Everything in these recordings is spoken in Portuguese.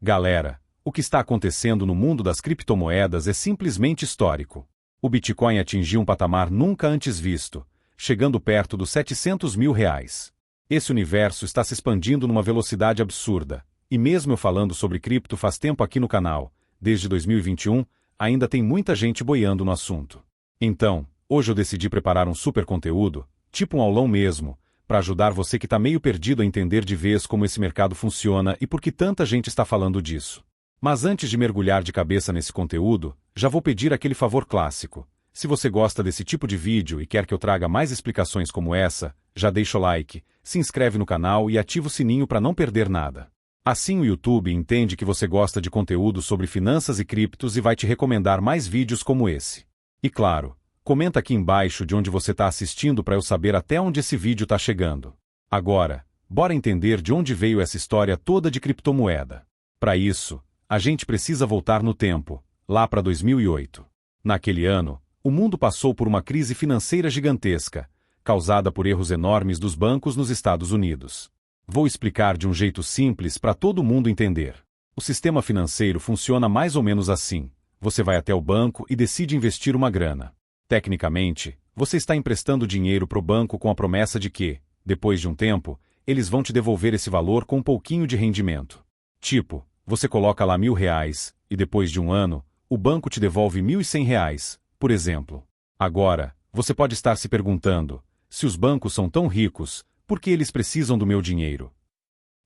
Galera, o que está acontecendo no mundo das criptomoedas é simplesmente histórico. O Bitcoin atingiu um patamar nunca antes visto, chegando perto dos R$ 700.000. Esse universo está se expandindo numa velocidade absurda, e mesmo eu falando sobre cripto faz tempo aqui no canal, desde 2021, ainda tem muita gente boiando no assunto. Então, hoje eu decidi preparar um super conteúdo, tipo um aulão mesmo, para ajudar você que está meio perdido a entender de vez como esse mercado funciona e por que tanta gente está falando disso. Mas antes de mergulhar de cabeça nesse conteúdo, já vou pedir aquele favor clássico. Se você gosta desse tipo de vídeo e quer que eu traga mais explicações como essa, já deixa o like, se inscreve no canal e ativa o sininho para não perder nada. Assim o YouTube entende que você gosta de conteúdo sobre finanças e criptos e vai te recomendar mais vídeos como esse. E claro, comenta aqui embaixo de onde você está assistindo para eu saber até onde esse vídeo está chegando. Agora, bora entender de onde veio essa história toda de criptomoeda. Para isso, a gente precisa voltar no tempo, lá para 2008. Naquele ano, o mundo passou por uma crise financeira gigantesca, causada por erros enormes dos bancos nos Estados Unidos. Vou explicar de um jeito simples para todo mundo entender. O sistema financeiro funciona mais ou menos assim. Você vai até o banco e decide investir uma grana. Tecnicamente, você está emprestando dinheiro para o banco com a promessa de que, depois de um tempo, eles vão te devolver esse valor com um pouquinho de rendimento. Tipo, você coloca lá R$ 1.000 e depois de um ano, o banco te devolve R$ 1.100, por exemplo. Agora, você pode estar se perguntando, se os bancos são tão ricos, por que eles precisam do meu dinheiro?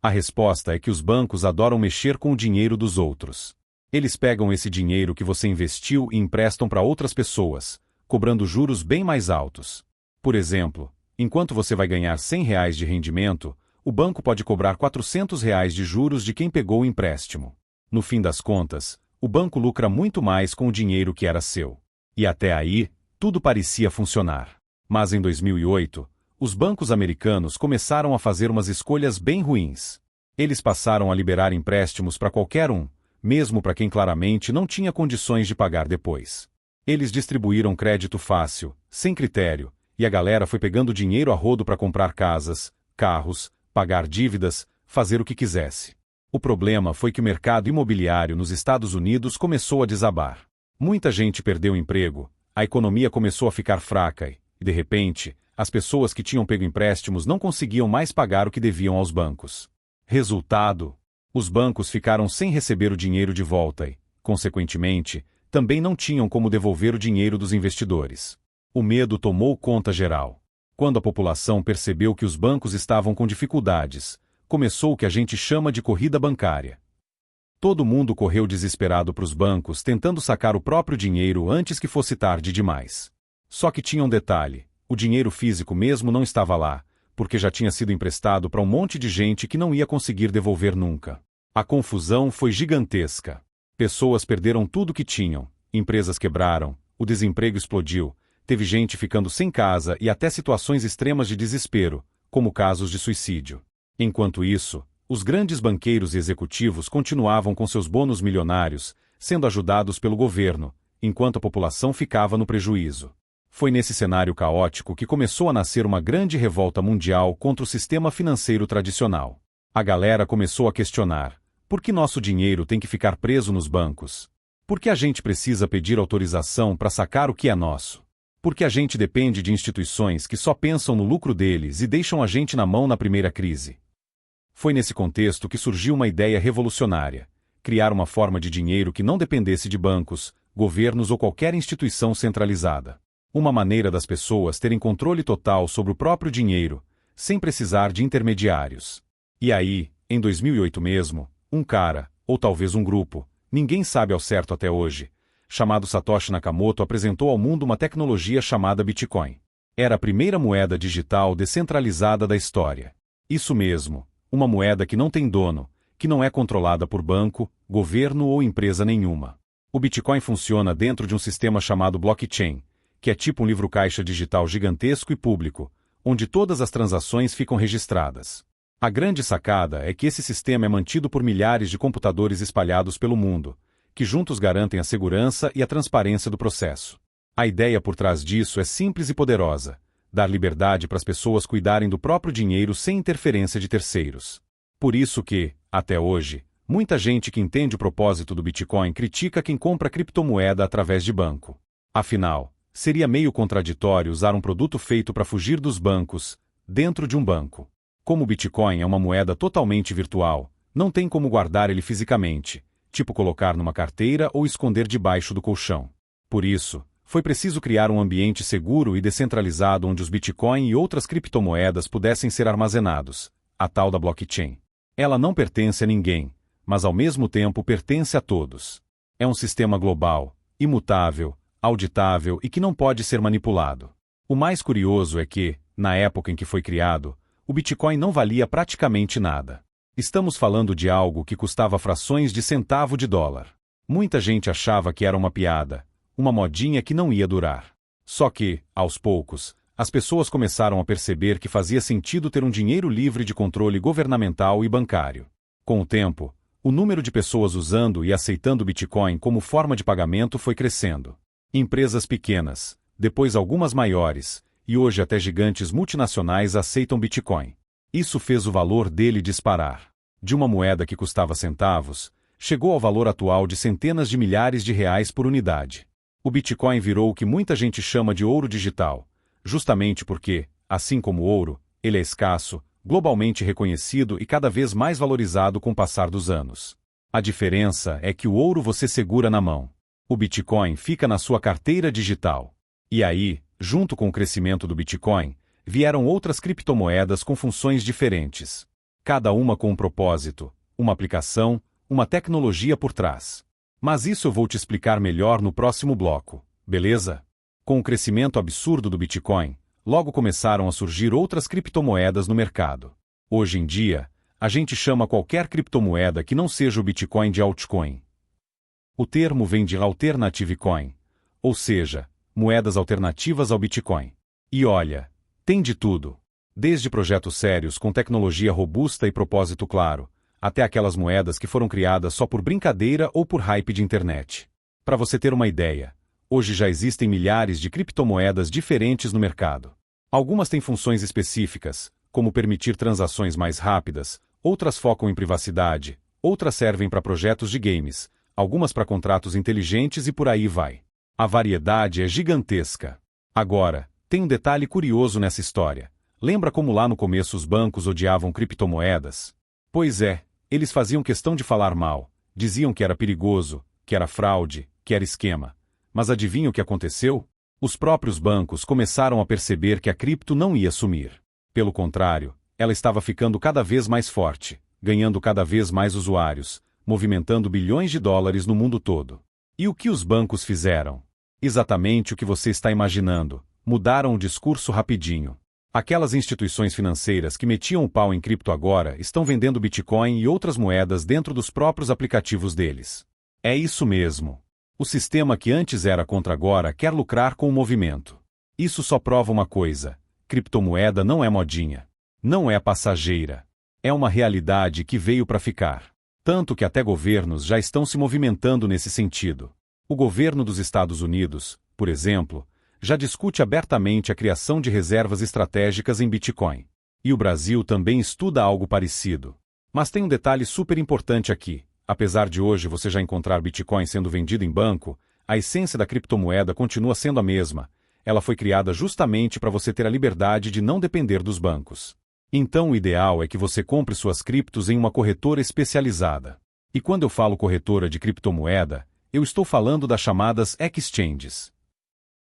A resposta é que os bancos adoram mexer com o dinheiro dos outros. Eles pegam esse dinheiro que você investiu e emprestam para outras pessoas, cobrando juros bem mais altos. Por exemplo, enquanto você vai ganhar R$ 100 de rendimento, o banco pode cobrar R$ 400 de juros de quem pegou o empréstimo. No fim das contas, o banco lucra muito mais com o dinheiro que era seu. E até aí, tudo parecia funcionar. Mas em 2008, os bancos americanos começaram a fazer umas escolhas bem ruins. Eles passaram a liberar empréstimos para qualquer um, mesmo para quem claramente não tinha condições de pagar depois. Eles distribuíram crédito fácil, sem critério, e a galera foi pegando dinheiro a rodo para comprar casas, carros, pagar dívidas, fazer o que quisesse. O problema foi que o mercado imobiliário nos Estados Unidos começou a desabar. Muita gente perdeu o emprego, a economia começou a ficar fraca e, de repente, as pessoas que tinham pego empréstimos não conseguiam mais pagar o que deviam aos bancos. Resultado: os bancos ficaram sem receber o dinheiro de volta e, consequentemente, também não tinham como devolver o dinheiro dos investidores. O medo tomou conta geral. Quando a população percebeu que os bancos estavam com dificuldades, começou o que a gente chama de corrida bancária. Todo mundo correu desesperado para os bancos tentando sacar o próprio dinheiro antes que fosse tarde demais. Só que tinha um detalhe: o dinheiro físico mesmo não estava lá, porque já tinha sido emprestado para um monte de gente que não ia conseguir devolver nunca. A confusão foi gigantesca. Pessoas perderam tudo que tinham, empresas quebraram, o desemprego explodiu, teve gente ficando sem casa e até situações extremas de desespero, como casos de suicídio. Enquanto isso, os grandes banqueiros e executivos continuavam com seus bônus milionários, sendo ajudados pelo governo, enquanto a população ficava no prejuízo. Foi nesse cenário caótico que começou a nascer uma grande revolta mundial contra o sistema financeiro tradicional. A galera começou a questionar: por que nosso dinheiro tem que ficar preso nos bancos? Por que a gente precisa pedir autorização para sacar o que é nosso? Por que a gente depende de instituições que só pensam no lucro deles e deixam a gente na mão na primeira crise? Foi nesse contexto que surgiu uma ideia revolucionária: criar uma forma de dinheiro que não dependesse de bancos, governos ou qualquer instituição centralizada. Uma maneira das pessoas terem controle total sobre o próprio dinheiro, sem precisar de intermediários. E aí, em 2008 mesmo, um cara, ou talvez um grupo, ninguém sabe ao certo até hoje, chamado Satoshi Nakamoto apresentou ao mundo uma tecnologia chamada Bitcoin. Era a primeira moeda digital descentralizada da história. Isso mesmo, uma moeda que não tem dono, que não é controlada por banco, governo ou empresa nenhuma. O Bitcoin funciona dentro de um sistema chamado blockchain, que é tipo um livro-caixa digital gigantesco e público, onde todas as transações ficam registradas. A grande sacada é que esse sistema é mantido por milhares de computadores espalhados pelo mundo, que juntos garantem a segurança e a transparência do processo. A ideia por trás disso é simples e poderosa: dar liberdade para as pessoas cuidarem do próprio dinheiro sem interferência de terceiros. Por isso que, até hoje, Muita gente que entende o propósito do Bitcoin critica quem compra criptomoeda através de banco. Afinal, seria meio contraditório usar um produto feito para fugir dos bancos, dentro de um banco. Como o Bitcoin é uma moeda totalmente virtual, não tem como guardar ele fisicamente, tipo colocar numa carteira ou esconder debaixo do colchão. Por isso, foi preciso criar um ambiente seguro e descentralizado onde os Bitcoin e outras criptomoedas pudessem ser armazenados, a tal da blockchain. Ela não pertence a ninguém, mas ao mesmo tempo pertence a todos. É um sistema global, imutável, auditável e que não pode ser manipulado. O mais curioso é que, na época em que foi criado, o Bitcoin não valia praticamente nada. Estamos falando de algo que custava frações de centavo de dólar. Muita gente achava que era uma piada, uma modinha que não ia durar. Só que, aos poucos, as pessoas começaram a perceber que fazia sentido ter um dinheiro livre de controle governamental e bancário. Com o tempo, o número de pessoas usando e aceitando Bitcoin como forma de pagamento foi crescendo. Empresas pequenas, depois algumas maiores, e hoje até gigantes multinacionais aceitam Bitcoin. Isso fez o valor dele disparar. De uma moeda que custava centavos, chegou ao valor atual de centenas de milhares de reais por unidade. O Bitcoin virou o que muita gente chama de ouro digital, justamente porque, assim como o ouro, ele é escasso, globalmente reconhecido e cada vez mais valorizado com o passar dos anos. A diferença é que o ouro você segura na mão. O Bitcoin fica na sua carteira digital. E aí, junto com o crescimento do Bitcoin, vieram outras criptomoedas com funções diferentes. Cada uma com um propósito, uma aplicação, uma tecnologia por trás. Mas isso eu vou te explicar melhor no próximo bloco, beleza? Com o crescimento absurdo do Bitcoin, logo começaram a surgir outras criptomoedas no mercado. Hoje em dia, a gente chama qualquer criptomoeda que não seja o Bitcoin de altcoin. O termo vem de alternative coin, ou seja, moedas alternativas ao Bitcoin. E olha, tem de tudo. Desde projetos sérios com tecnologia robusta e propósito claro, até aquelas moedas que foram criadas só por brincadeira ou por hype de internet. Para você ter uma ideia, hoje já existem milhares de criptomoedas diferentes no mercado. Algumas têm funções específicas, como permitir transações mais rápidas, outras focam em privacidade, outras servem para projetos de games, algumas para contratos inteligentes e por aí vai. A variedade é gigantesca. Agora, tem um detalhe curioso nessa história. Lembra como lá no começo os bancos odiavam criptomoedas? Pois é, eles faziam questão de falar mal, diziam que era perigoso, que era fraude, que era esquema. Mas adivinha o que aconteceu? Os próprios bancos começaram a perceber que a cripto não ia sumir. Pelo contrário, ela estava ficando cada vez mais forte, ganhando cada vez mais usuários, movimentando bilhões de dólares no mundo todo. E o que os bancos fizeram? Exatamente o que você está imaginando. Mudaram o discurso rapidinho. Aquelas instituições financeiras que metiam o pau em cripto agora estão vendendo Bitcoin e outras moedas dentro dos próprios aplicativos deles. É isso mesmo. O sistema que antes era contra agora quer lucrar com o movimento. Isso só prova uma coisa: criptomoeda não é modinha. Não é passageira. É uma realidade que veio para ficar. Tanto que até governos já estão se movimentando nesse sentido. O governo dos Estados Unidos, por exemplo, já discute abertamente a criação de reservas estratégicas em Bitcoin. E o Brasil também estuda algo parecido. Mas tem um detalhe super importante aqui. Apesar de hoje você já encontrar Bitcoin sendo vendido em banco, a essência da criptomoeda continua sendo a mesma. Ela foi criada justamente para você ter a liberdade de não depender dos bancos. Então o ideal é que você compre suas criptos em uma corretora especializada. E quando eu falo corretora de criptomoeda, eu estou falando das chamadas exchanges.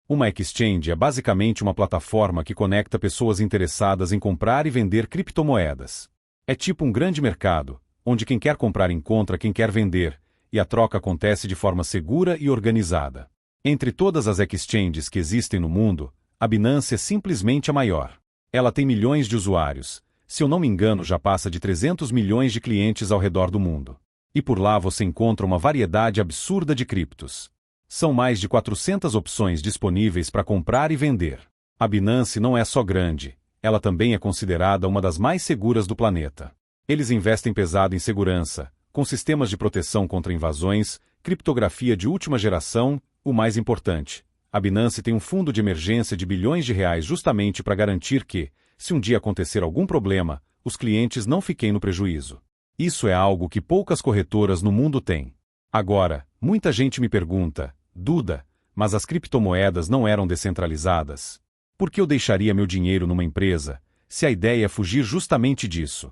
Uma exchange é basicamente uma plataforma que conecta pessoas interessadas em comprar e vender criptomoedas. É tipo um grande mercado, onde quem quer comprar encontra quem quer vender, e a troca acontece de forma segura e organizada. Entre todas as exchanges que existem no mundo, a Binance é simplesmente a maior. Ela tem milhões de usuários. Se eu não me engano, já passa de 300 milhões de clientes ao redor do mundo. E por lá você encontra uma variedade absurda de criptos. São mais de 400 opções disponíveis para comprar e vender. A Binance não é só grande, ela também é considerada uma das mais seguras do planeta. Eles investem pesado em segurança, com sistemas de proteção contra invasões, criptografia de última geração, o mais importante. A Binance tem um fundo de emergência de bilhões de reais justamente para garantir que, se um dia acontecer algum problema, os clientes não fiquem no prejuízo. Isso é algo que poucas corretoras no mundo têm. Agora, muita gente me pergunta, Duda, mas as criptomoedas não eram descentralizadas? Por que eu deixaria meu dinheiro numa empresa, se a ideia é fugir justamente disso?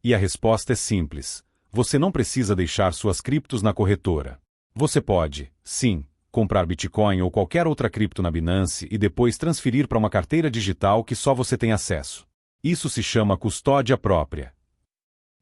E a resposta é simples. Você não precisa deixar suas criptos na corretora. Você pode, sim, comprar Bitcoin ou qualquer outra cripto na Binance e depois transferir para uma carteira digital que só você tem acesso. Isso se chama custódia própria.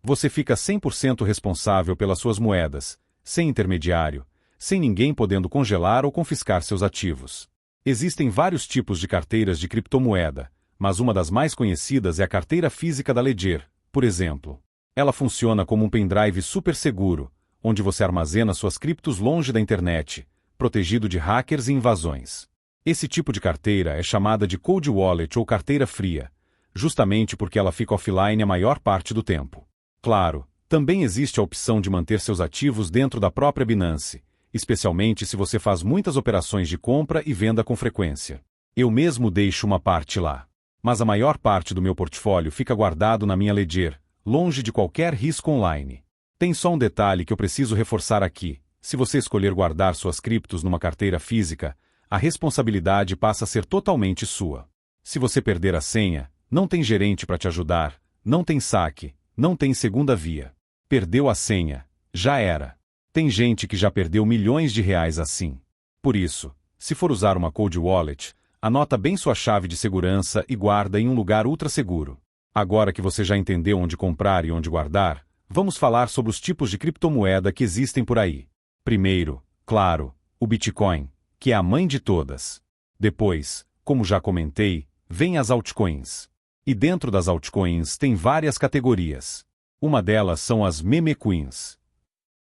Você fica 100% responsável pelas suas moedas, sem intermediário, sem ninguém podendo congelar ou confiscar seus ativos. Existem vários tipos de carteiras de criptomoeda, mas uma das mais conhecidas é a carteira física da Ledger, por exemplo. Ela funciona como um pendrive super seguro, onde você armazena suas criptos longe da internet, protegido de hackers e invasões. Esse tipo de carteira é chamada de cold wallet ou carteira fria, justamente porque ela fica offline a maior parte do tempo. Claro, também existe a opção de manter seus ativos dentro da própria Binance, especialmente se você faz muitas operações de compra e venda com frequência. Eu mesmo deixo uma parte lá. Mas a maior parte do meu portfólio fica guardado na minha Ledger, longe de qualquer risco online. Tem só um detalhe que eu preciso reforçar aqui. Se você escolher guardar suas criptos numa carteira física, a responsabilidade passa a ser totalmente sua. Se você perder a senha, não tem gerente para te ajudar, não tem saque, não tem segunda via. Perdeu a senha, já era. Tem gente que já perdeu milhões de reais assim. Por isso, se for usar uma cold wallet, anota bem sua chave de segurança e guarda em um lugar ultra seguro. Agora que você já entendeu onde comprar e onde guardar, vamos falar sobre os tipos de criptomoeda que existem por aí. Primeiro, claro, o Bitcoin, que é a mãe de todas. Depois, como já comentei, vem as altcoins. E dentro das altcoins tem várias categorias. Uma delas são as meme coins.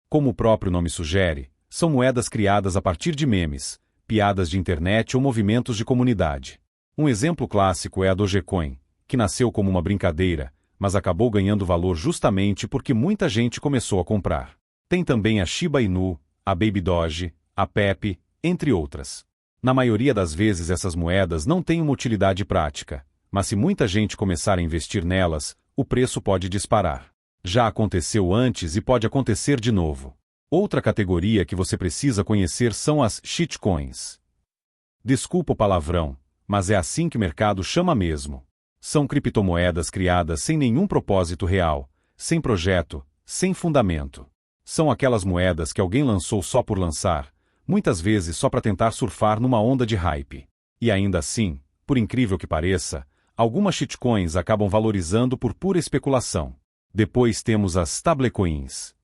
Como o próprio nome sugere, são moedas criadas a partir de memes, piadas de internet ou movimentos de comunidade. Um exemplo clássico é a Dogecoin, que nasceu como uma brincadeira, mas acabou ganhando valor justamente porque muita gente começou a comprar. Tem também a Shiba Inu, a Baby Doge, a Pepe, entre outras. Na maioria das vezes essas moedas não têm uma utilidade prática, mas se muita gente começar a investir nelas, o preço pode disparar. Já aconteceu antes e pode acontecer de novo. Outra categoria que você precisa conhecer são as shitcoins. Desculpa o palavrão, mas é assim que o mercado chama mesmo. São criptomoedas criadas sem nenhum propósito real, sem projeto, sem fundamento. São aquelas moedas que alguém lançou só por lançar, muitas vezes só para tentar surfar numa onda de hype. E ainda assim, por incrível que pareça, algumas shitcoins acabam valorizando por pura especulação. Depois temos as stablecoins.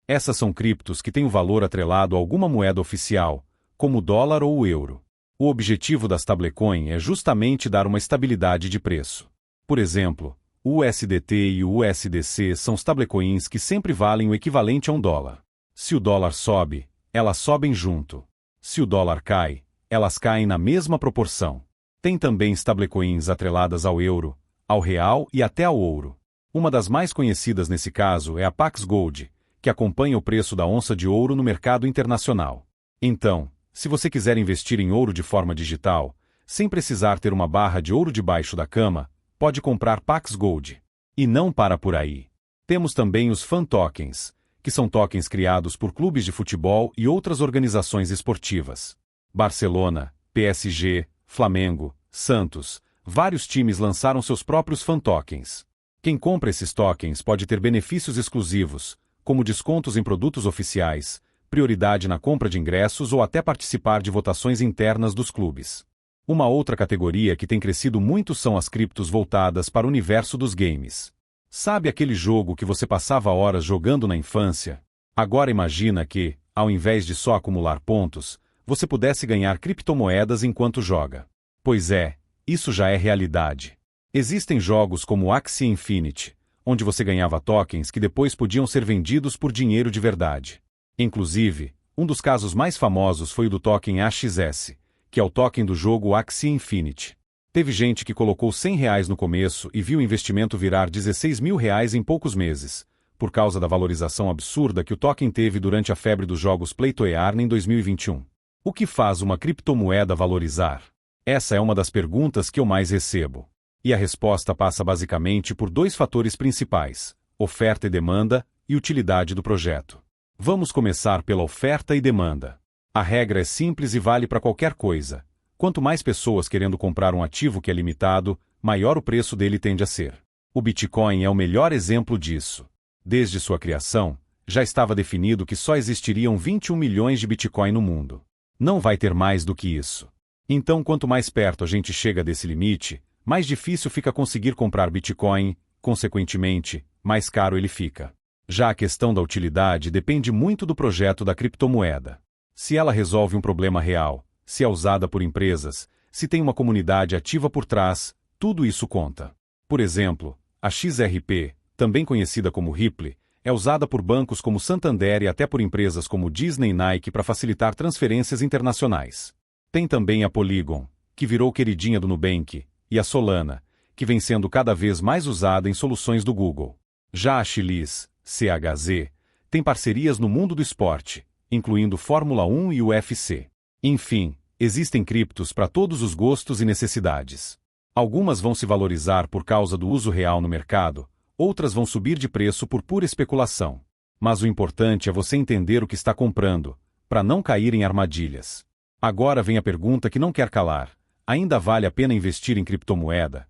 Essas são criptos que têm o valor atrelado a alguma moeda oficial, como o dólar ou o euro. O objetivo da stablecoin é justamente dar uma estabilidade de preço. Por exemplo, o USDT e o USDC são stablecoins que sempre valem o equivalente a $1. Se o dólar sobe, elas sobem junto. Se o dólar cai, elas caem na mesma proporção. Tem também stablecoins atreladas ao euro, ao real e até ao ouro. Uma das mais conhecidas nesse caso é a Pax Gold, que acompanha o preço da onça de ouro no mercado internacional. Então, se você quiser investir em ouro de forma digital, sem precisar ter uma barra de ouro debaixo da cama, pode comprar Pax Gold. E não para por aí. Temos também os fan tokens, que são tokens criados por clubes de futebol e outras organizações esportivas. Barcelona, PSG, Flamengo, Santos, vários times lançaram seus próprios fan tokens. Quem compra esses tokens pode ter benefícios exclusivos, como descontos em produtos oficiais, prioridade na compra de ingressos ou até participar de votações internas dos clubes. Uma outra categoria que tem crescido muito são as criptos voltadas para o universo dos games. Sabe aquele jogo que você passava horas jogando na infância? Agora imagina que, ao invés de só acumular pontos, você pudesse ganhar criptomoedas enquanto joga. Pois é, isso já é realidade. Existem jogos como Axie Infinity, onde você ganhava tokens que depois podiam ser vendidos por dinheiro de verdade. Inclusive, um dos casos mais famosos foi o do token AXS, que é o token do jogo Axie Infinity. Teve gente que colocou R$100 no começo e viu o investimento virar R$16 mil em poucos meses, por causa da valorização absurda que o token teve durante a febre dos jogos Play to Earn em 2021. O que faz uma criptomoeda valorizar? Essa é uma das perguntas que eu mais recebo. E a resposta passa basicamente por dois fatores principais: oferta e demanda e utilidade do projeto. Vamos começar pela oferta e demanda. A regra é simples e vale para qualquer coisa. Quanto mais pessoas querendo comprar um ativo que é limitado, maior o preço dele tende a ser. O Bitcoin é o melhor exemplo disso. Desde sua criação, já estava definido que só existiriam 21 milhões de Bitcoin no mundo. Não vai ter mais do que isso. Então, quanto mais perto a gente chega desse limite, mais difícil fica conseguir comprar Bitcoin, consequentemente, mais caro ele fica. Já a questão da utilidade depende muito do projeto da criptomoeda. Se ela resolve um problema real, se é usada por empresas, se tem uma comunidade ativa por trás, tudo isso conta. Por exemplo, a XRP, também conhecida como Ripple, é usada por bancos como Santander e até por empresas como Disney e Nike para facilitar transferências internacionais. Tem também a Polygon, que virou queridinha do Nubank, e a Solana, que vem sendo cada vez mais usada em soluções do Google. Já a Chiliz, CHZ, tem parcerias no mundo do esporte, incluindo Fórmula 1 e UFC. Enfim, existem criptos para todos os gostos e necessidades. Algumas vão se valorizar por causa do uso real no mercado, outras vão subir de preço por pura especulação. Mas o importante é você entender o que está comprando, para não cair em armadilhas. Agora vem a pergunta que não quer calar: ainda vale a pena investir em criptomoeda?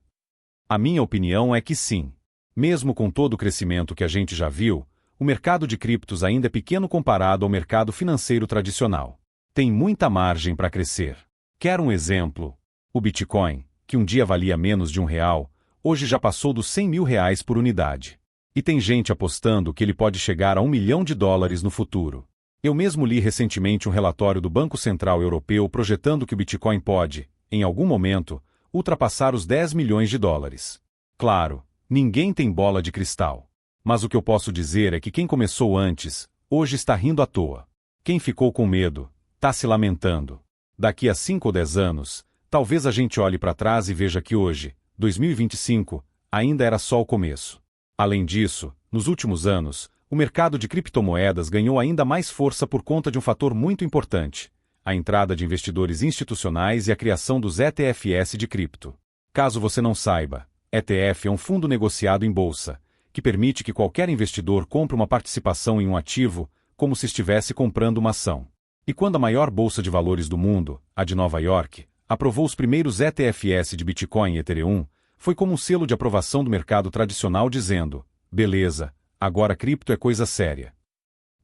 A minha opinião é que sim. Mesmo com todo o crescimento que a gente já viu, o mercado de criptos ainda é pequeno comparado ao mercado financeiro tradicional. Tem muita margem para crescer. Quer um exemplo? O Bitcoin, que um dia valia menos de R$1, hoje já passou dos 100 mil reais por unidade. E tem gente apostando que ele pode chegar a $1 milhão no futuro. Eu mesmo li recentemente um relatório do Banco Central Europeu projetando que o Bitcoin pode, em algum momento, ultrapassar os $10 milhões. Claro, ninguém tem bola de cristal. Mas o que eu posso dizer é que quem começou antes, hoje está rindo à toa. Quem ficou com medo, está se lamentando. Daqui a 5 ou 10 anos, talvez a gente olhe para trás e veja que hoje, 2025, ainda era só o começo. Além disso, nos últimos anos, o mercado de criptomoedas ganhou ainda mais força por conta de um fator muito importante: a entrada de investidores institucionais e a criação dos ETFs de cripto. Caso você não saiba, ETF é um fundo negociado em bolsa, que permite que qualquer investidor compre uma participação em um ativo, como se estivesse comprando uma ação. E quando a maior bolsa de valores do mundo, a de Nova York, aprovou os primeiros ETFs de Bitcoin e Ethereum, foi como um selo de aprovação do mercado tradicional dizendo: beleza, agora cripto é coisa séria.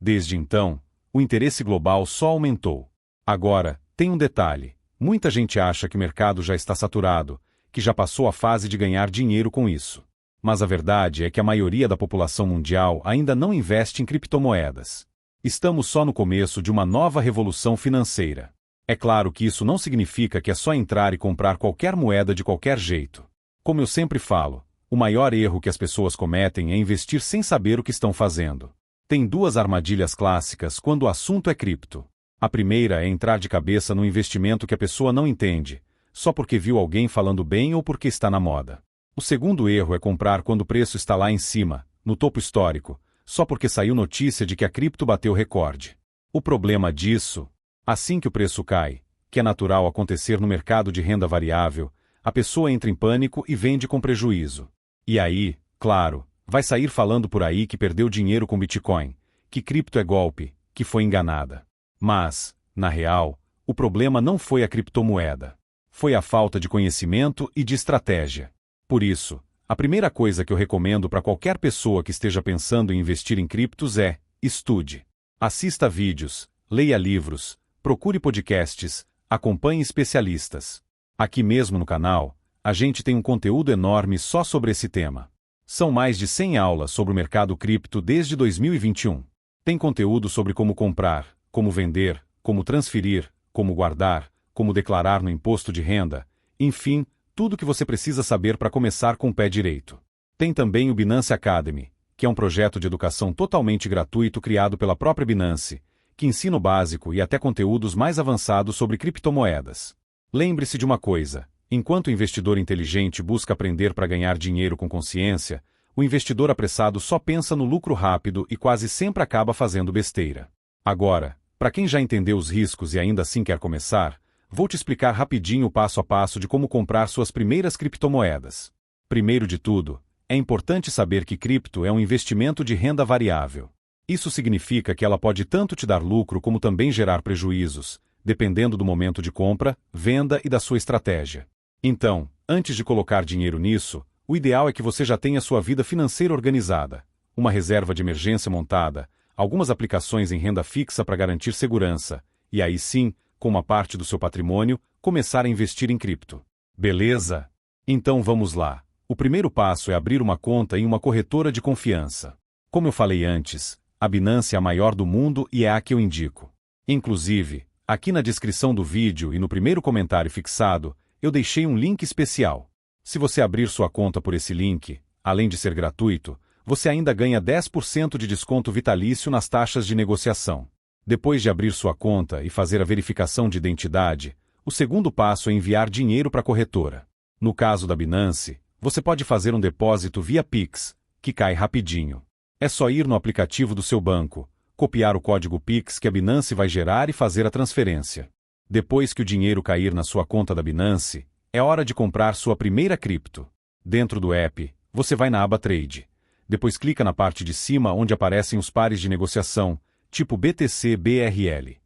Desde então, o interesse global só aumentou. Agora, tem um detalhe: muita gente acha que o mercado já está saturado, que já passou a fase de ganhar dinheiro com isso. Mas a verdade é que a maioria da população mundial ainda não investe em criptomoedas. Estamos só no começo de uma nova revolução financeira. É claro que isso não significa que é só entrar e comprar qualquer moeda de qualquer jeito. Como eu sempre falo, o maior erro que as pessoas cometem é investir sem saber o que estão fazendo. Tem duas armadilhas clássicas quando o assunto é cripto. A primeira é entrar de cabeça num investimento que a pessoa não entende, só porque viu alguém falando bem ou porque está na moda. O segundo erro é comprar quando o preço está lá em cima, no topo histórico, só porque saiu notícia de que a cripto bateu recorde. O problema disso, assim que o preço cai, que é natural acontecer no mercado de renda variável, a pessoa entra em pânico e vende com prejuízo. E aí, claro, vai sair falando por aí que perdeu dinheiro com Bitcoin, que cripto é golpe, que foi enganada. Mas, na real, o problema não foi a criptomoeda. Foi a falta de conhecimento e de estratégia. Por isso, a primeira coisa que eu recomendo para qualquer pessoa que esteja pensando em investir em criptos é: estude. Assista vídeos, leia livros, procure podcasts, acompanhe especialistas. Aqui mesmo no canal, a gente tem um conteúdo enorme só sobre esse tema. São mais de 100 aulas sobre o mercado cripto desde 2021. Tem conteúdo sobre como comprar, como vender, como transferir, como guardar, como declarar no imposto de renda, enfim, tudo o que você precisa saber para começar com o pé direito. Tem também o Binance Academy, que é um projeto de educação totalmente gratuito criado pela própria Binance, que ensina o básico e até conteúdos mais avançados sobre criptomoedas. Lembre-se de uma coisa: enquanto o investidor inteligente busca aprender para ganhar dinheiro com consciência, o investidor apressado só pensa no lucro rápido e quase sempre acaba fazendo besteira. Agora, para quem já entendeu os riscos e ainda assim quer começar, vou te explicar rapidinho o passo a passo de como comprar suas primeiras criptomoedas. Primeiro de tudo, É importante saber que cripto é um investimento de renda variável. Isso significa que ela pode tanto te dar lucro como também gerar prejuízos, dependendo do momento de compra, venda e da sua estratégia. Então, antes de colocar dinheiro nisso, o ideal é que você já tenha sua vida financeira organizada, uma reserva de emergência montada, algumas aplicações em renda fixa para garantir segurança, e aí sim, com uma parte do seu patrimônio, começar a investir em cripto. Beleza? Então vamos lá. O primeiro passo é abrir uma conta em uma corretora de confiança. Como eu falei antes, a Binance é a maior do mundo e é a que eu indico. Inclusive, aqui na descrição do vídeo e no primeiro comentário fixado, eu deixei um link especial. Se você abrir sua conta por esse link, além de ser gratuito, você ainda ganha 10% de desconto vitalício nas taxas de negociação. Depois de abrir sua conta e fazer a verificação de identidade, o segundo passo é enviar dinheiro para a corretora. No caso da Binance, você pode fazer um depósito via Pix, que cai rapidinho. É só ir no aplicativo do seu banco, copiar o código Pix que a Binance vai gerar e fazer a transferência. Depois que o dinheiro cair na sua conta da Binance, é hora de comprar sua primeira cripto. Dentro do app, você vai na aba Trade. Depois clica na parte de cima onde aparecem os pares de negociação, tipo BTC-BRL.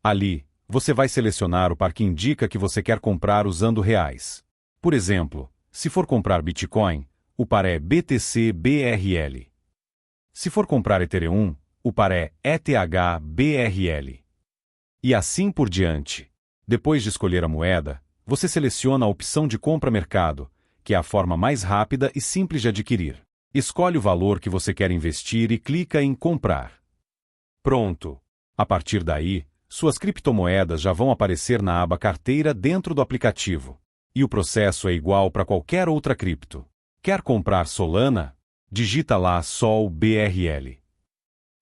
Ali, você vai selecionar o par que indica que você quer comprar usando reais. Por exemplo, se for comprar Bitcoin, o par é BTC-BRL. Se for comprar Ethereum, o par é ETH-BRL. E assim por diante. Depois de escolher a moeda, você seleciona a opção de compra mercado, que é a forma mais rápida e simples de adquirir. Escolhe o valor que você quer investir e clica em comprar. Pronto! A partir daí, suas criptomoedas já vão aparecer na aba carteira dentro do aplicativo. E o processo é igual para qualquer outra cripto. Quer comprar Solana? Digita lá Sol BRL.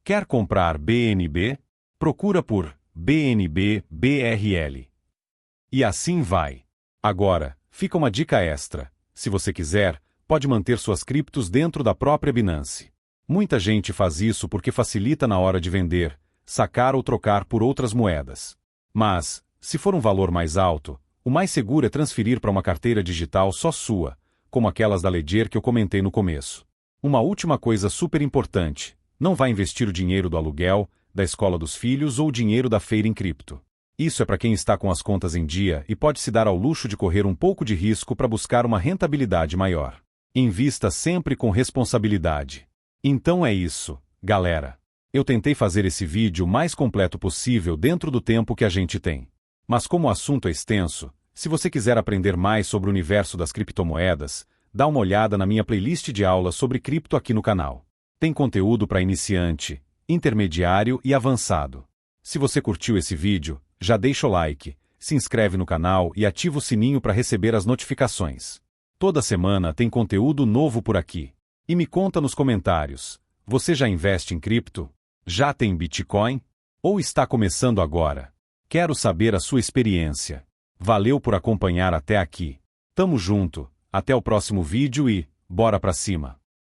Quer comprar BNB? Procura por BNB BRL. E assim vai. Agora, fica uma dica extra. Se você quiser, pode manter suas criptos dentro da própria Binance. Muita gente faz isso porque facilita na hora de vender, sacar ou trocar por outras moedas. Mas, se for um valor mais alto, o mais seguro é transferir para uma carteira digital só sua, como aquelas da Ledger que eu comentei no começo. Uma última coisa super importante: não vá investir o dinheiro do aluguel, da escola dos filhos ou o dinheiro da feira em cripto. Isso é para quem está com as contas em dia e pode se dar ao luxo de correr um pouco de risco para buscar uma rentabilidade maior. Invista sempre com responsabilidade. Então é isso, galera. Eu tentei fazer esse vídeo o mais completo possível dentro do tempo que a gente tem. Mas como o assunto é extenso, se você quiser aprender mais sobre o universo das criptomoedas, dá uma olhada na minha playlist de aulas sobre cripto aqui no canal. Tem conteúdo para iniciante, intermediário e avançado. Se você curtiu esse vídeo, já deixa o like, se inscreve no canal e ativa o sininho para receber as notificações. Toda semana tem conteúdo novo por aqui. E me conta nos comentários, você já investe em cripto? Já tem Bitcoin? Ou está começando agora? Quero saber a sua experiência. Valeu por acompanhar até aqui. Tamo junto, até o próximo vídeo e bora pra cima!